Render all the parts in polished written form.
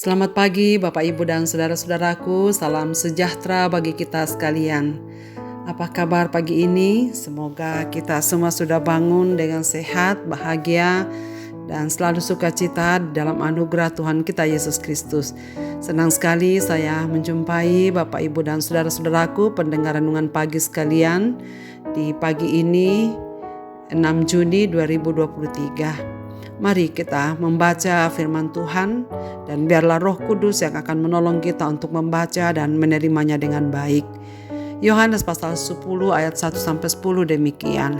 Selamat pagi Bapak Ibu dan saudara-saudaraku, salam sejahtera bagi kita sekalian. Apa kabar pagi ini? Semoga kita semua sudah bangun dengan sehat, bahagia, dan selalu sukacita dalam anugerah Tuhan kita Yesus Kristus. Senang sekali saya menjumpai Bapak Ibu dan saudara-saudaraku pendengar renungan pagi sekalian di pagi ini 6 Juni 2023. Mari kita membaca firman Tuhan dan biarlah Roh Kudus yang akan menolong kita untuk membaca dan menerimanya dengan baik. Yohanes pasal 10 ayat 1-10 demikian.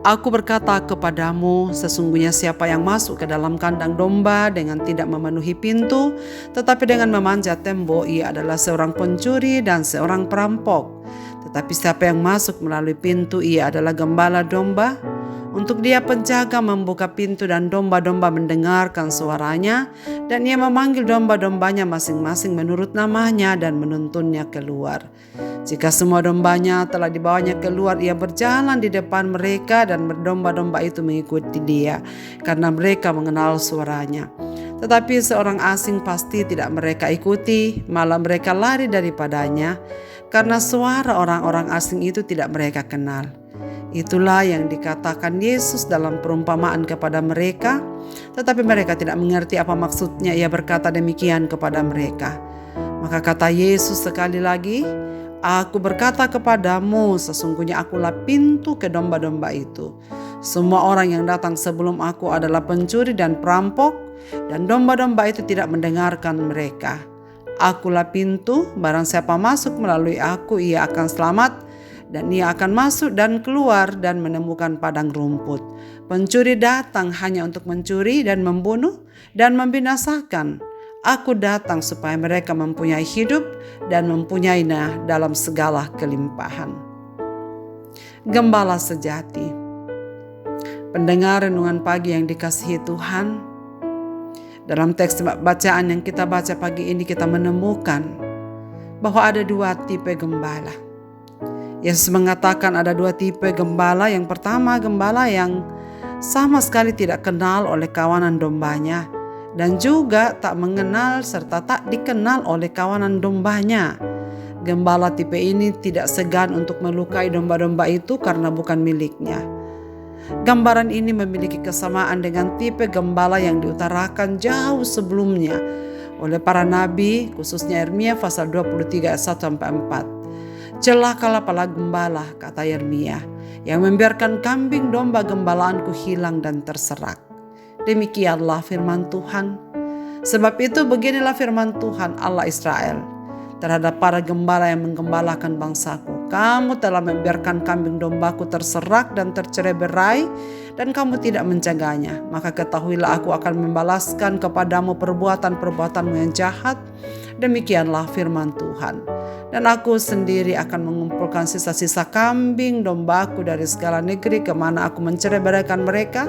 Aku berkata kepadamu, sesungguhnya siapa yang masuk ke dalam kandang domba dengan tidak memenuhi pintu, tetapi dengan memanjat tembok, ia adalah seorang pencuri dan seorang perampok. Tetapi siapa yang masuk melalui pintu, ia adalah gembala domba. Untuk dia penjaga membuka pintu dan domba-domba mendengarkan suaranya, dan ia memanggil domba-dombanya masing-masing menurut namanya dan menuntunnya keluar. Jika semua dombanya telah dibawanya keluar, ia berjalan di depan mereka dan domba-domba itu mengikuti dia, karena mereka mengenal suaranya. Tetapi seorang asing pasti tidak mereka ikuti, malah mereka lari daripadanya, karena suara orang-orang asing itu tidak mereka kenal. Itulah yang dikatakan Yesus dalam perumpamaan kepada mereka, tetapi mereka tidak mengerti apa maksudnya ia berkata demikian kepada mereka. Maka kata Yesus sekali lagi, Aku berkata kepadamu, sesungguhnya akulah pintu ke domba-domba itu. Semua orang yang datang sebelum aku adalah pencuri dan perampok, dan domba-domba itu tidak mendengarkan mereka. Akulah pintu, barang siapa masuk melalui aku, ia akan selamat, dan ia akan masuk dan keluar dan menemukan padang rumput. Pencuri datang hanya untuk mencuri dan membunuh dan membinasakan. Aku datang supaya mereka mempunyai hidup dan mempunyainya dalam segala kelimpahan. Gembala sejati. Pendengar renungan pagi yang dikasihi Tuhan, dalam teks bacaan yang kita baca pagi ini kita menemukan bahwa ada dua tipe gembala. Yesus mengatakan ada dua tipe gembala. Yang pertama, gembala yang sama sekali tidak kenal oleh kawanan dombanya dan juga tak mengenal serta tak dikenal oleh kawanan dombanya. Gembala tipe ini tidak segan untuk melukai domba-domba itu karena bukan miliknya. Gambaran ini memiliki kesamaan dengan tipe gembala yang diutarakan jauh sebelumnya oleh para nabi, khususnya Yeremia pasal 23 ayat 1-4. Celakalah para gembala, kata Yeremia, yang membiarkan kambing domba gembalaanku hilang dan terserak. Demikianlah firman Tuhan. Sebab itu beginilah firman Tuhan Allah Israel terhadap para gembala yang menggembalakan bangsaku. Kamu telah membiarkan kambing dombaku terserak dan tercerai-berai, dan kamu tidak menjaganya. Maka ketahuilah aku akan membalaskan kepadamu perbuatan-perbuatanmu yang jahat. Demikianlah firman Tuhan. Dan aku sendiri akan mengumpulkan sisa-sisa kambing dombaku dari segala negeri kemana aku mencerai-beraikan mereka,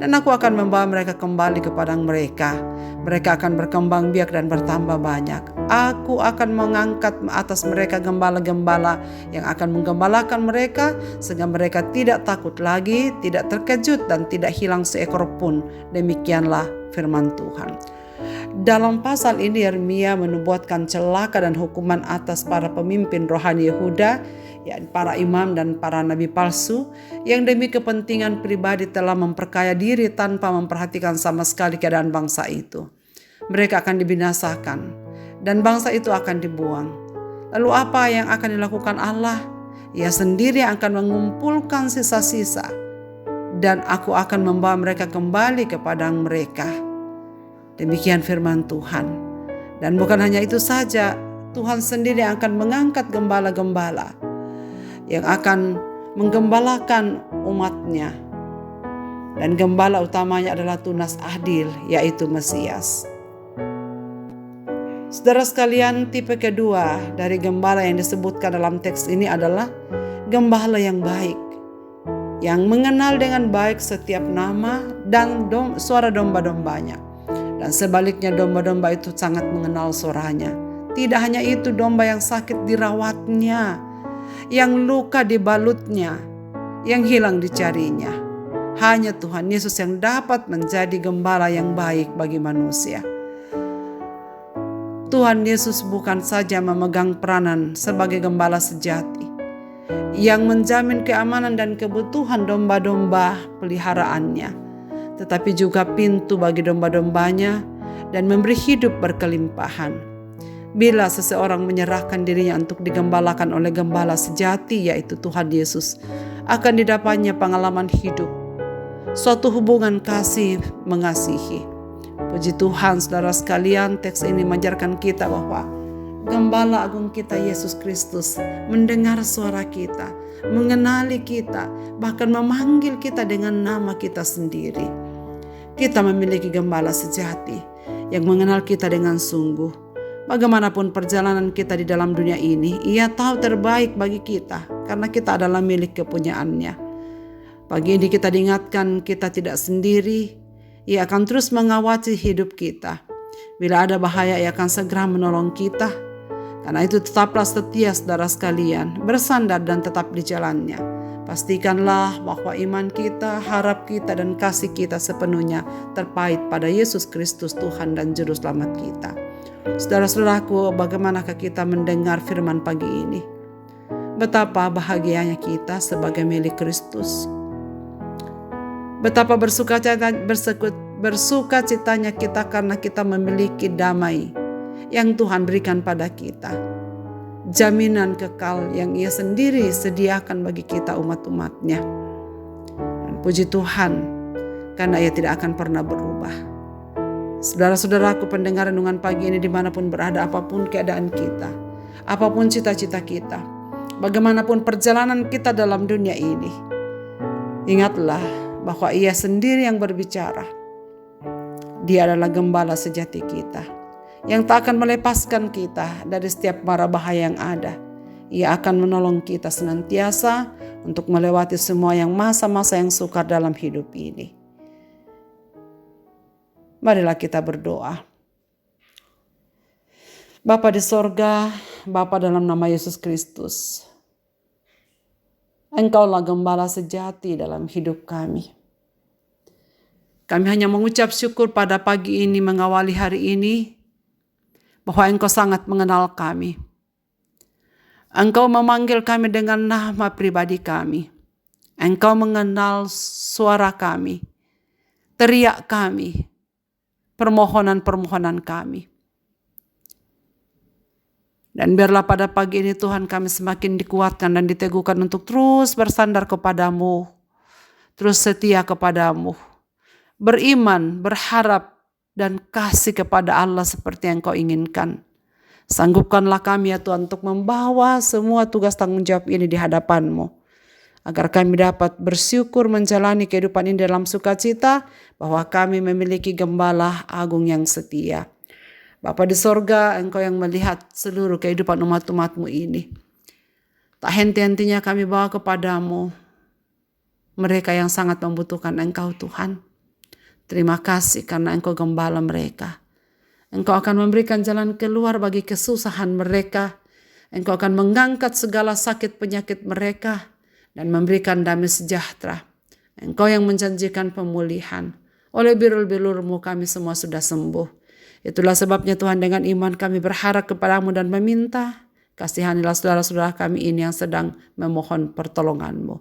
dan aku akan membawa mereka kembali ke padang mereka. Mereka akan berkembang biak dan bertambah banyak. Aku akan mengangkat atas mereka gembala-gembala yang akan menggembalakan mereka, sehingga mereka tidak takut lagi, tidak terkejut, dan tidak hilang seekor pun. Demikianlah firman Tuhan. Dalam pasal ini Yeremia menubuatkan celaka dan hukuman atas para pemimpin rohani Yehuda, yakni para imam dan para nabi palsu, yang demi kepentingan pribadi telah memperkaya diri tanpa memperhatikan sama sekali keadaan bangsa itu. Mereka akan dibinasakan dan bangsa itu akan dibuang. Lalu apa yang akan dilakukan Allah? Ia sendiri akan mengumpulkan sisa-sisa, dan aku akan membawa mereka kembali ke padang mereka. Demikian firman Tuhan. Dan bukan hanya itu saja, Tuhan sendiri akan mengangkat gembala-gembala yang akan menggembalakan umatnya. Dan gembala utamanya adalah tunas adil, yaitu Mesias. Saudara sekalian, tipe kedua dari gembala yang disebutkan dalam teks ini adalah gembala yang baik, yang mengenal dengan baik setiap nama dan suara domba-dombanya. Dan sebaliknya domba-domba itu sangat mengenal suaranya. Tidak hanya itu, domba yang sakit dirawatnya, yang luka dibalutnya, yang hilang dicarinya. Hanya Tuhan Yesus yang dapat menjadi gembala yang baik bagi manusia. Tuhan Yesus bukan saja memegang peranan sebagai gembala sejati yang menjamin keamanan dan kebutuhan domba-domba peliharaannya, tetapi juga pintu bagi domba-dombanya dan memberi hidup berkelimpahan. Bila seseorang menyerahkan dirinya untuk digembalakan oleh gembala sejati, yaitu Tuhan Yesus, akan didapatnya pengalaman hidup, suatu hubungan kasih mengasihi. Puji Tuhan, saudara sekalian, teks ini mengajarkan kita bahwa Gembala Agung kita Yesus Kristus mendengar suara kita, mengenali kita, bahkan memanggil kita dengan nama kita sendiri. Kita memiliki gembala sejati yang mengenal kita dengan sungguh. Bagaimanapun perjalanan kita di dalam dunia ini, Ia tahu terbaik bagi kita karena kita adalah milik kepunyaannya. Pagi ini kita diingatkan kita tidak sendiri. Ia akan terus mengawasi hidup kita. Bila ada bahaya, Ia akan segera menolong kita. Karena itu tetaplah setia saudara sekalian, bersandar dan tetap di jalannya. Pastikanlah bahwa iman kita, harap kita, dan kasih kita sepenuhnya terpait pada Yesus Kristus Tuhan dan Juru Selamat kita. Saudara-saudaraku, bagaimanakah kita mendengar firman pagi ini? Betapa bahagianya kita sebagai milik Kristus. Betapa bersukacitanya kita karena kita memiliki damai yang Tuhan berikan pada kita. Jaminan kekal yang Ia sendiri sediakan bagi kita umat-umatnya. Dan puji Tuhan, karena Ia tidak akan pernah berubah. Saudara-saudaraku, pendengar renungan pagi ini dimanapun berada, apapun keadaan kita, apapun cita-cita kita, bagaimanapun perjalanan kita dalam dunia ini, ingatlah bahwa Ia sendiri yang berbicara. Dia adalah gembala sejati kita, yang tak akan melepaskan kita dari setiap mara bahaya yang ada. Ia akan menolong kita senantiasa untuk melewati semua masa-masa yang sukar dalam hidup ini. Marilah kita berdoa. Bapa di sorga, Bapa dalam nama Yesus Kristus, Engkaulah gembala sejati dalam hidup kami. Kami hanya mengucap syukur pada pagi ini, mengawali hari ini, bahwa Engkau sangat mengenal kami. Engkau memanggil kami dengan nama pribadi kami. Engkau mengenal suara kami, teriak kami, permohonan-permohonan kami. Dan biarlah pada pagi ini Tuhan kami semakin dikuatkan dan diteguhkan untuk terus bersandar kepadamu, terus setia kepadamu, beriman, berharap, dan kasih kepada Allah seperti yang Kau inginkan. Sanggupkanlah kami ya Tuhan untuk membawa semua tugas tanggung jawab ini di hadapan-Mu, agar kami dapat bersyukur menjalani kehidupan ini dalam sukacita, bahwa kami memiliki gembala agung yang setia. Bapa di sorga, Engkau yang melihat seluruh kehidupan umat-umat-Mu ini. Tak henti-hentinya kami bawa kepadamu mereka yang sangat membutuhkan Engkau Tuhan. Terima kasih karena Engkau gembala mereka. Engkau akan memberikan jalan keluar bagi kesusahan mereka. Engkau akan mengangkat segala sakit penyakit mereka dan memberikan damai sejahtera. Engkau yang menjanjikan pemulihan. Oleh bilur-bilur-Mu kami semua sudah sembuh. Itulah sebabnya Tuhan, dengan iman kami berharap kepadamu dan meminta, kasihanilah saudara-saudara kami ini yang sedang memohon pertolongan-Mu.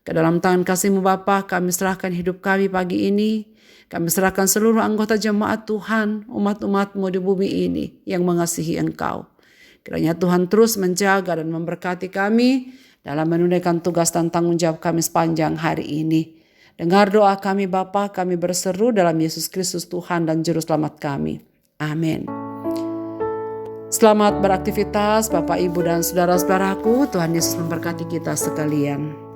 Ke dalam tangan kasih-Mu Bapa, kami serahkan hidup kami pagi ini. Kami serahkan seluruh anggota jemaat Tuhan, umat-umat-Mu di bumi ini yang mengasihi Engkau. Kiranya Tuhan terus menjaga dan memberkati kami dalam menunaikan tugas dan tanggung jawab kami sepanjang hari ini. Dengar doa kami Bapa, kami berseru dalam Yesus Kristus Tuhan dan Juru Selamat kami. Amin. Selamat beraktivitas Bapak, Ibu, dan saudara-saudaraku. Tuhan Yesus memberkati kita sekalian.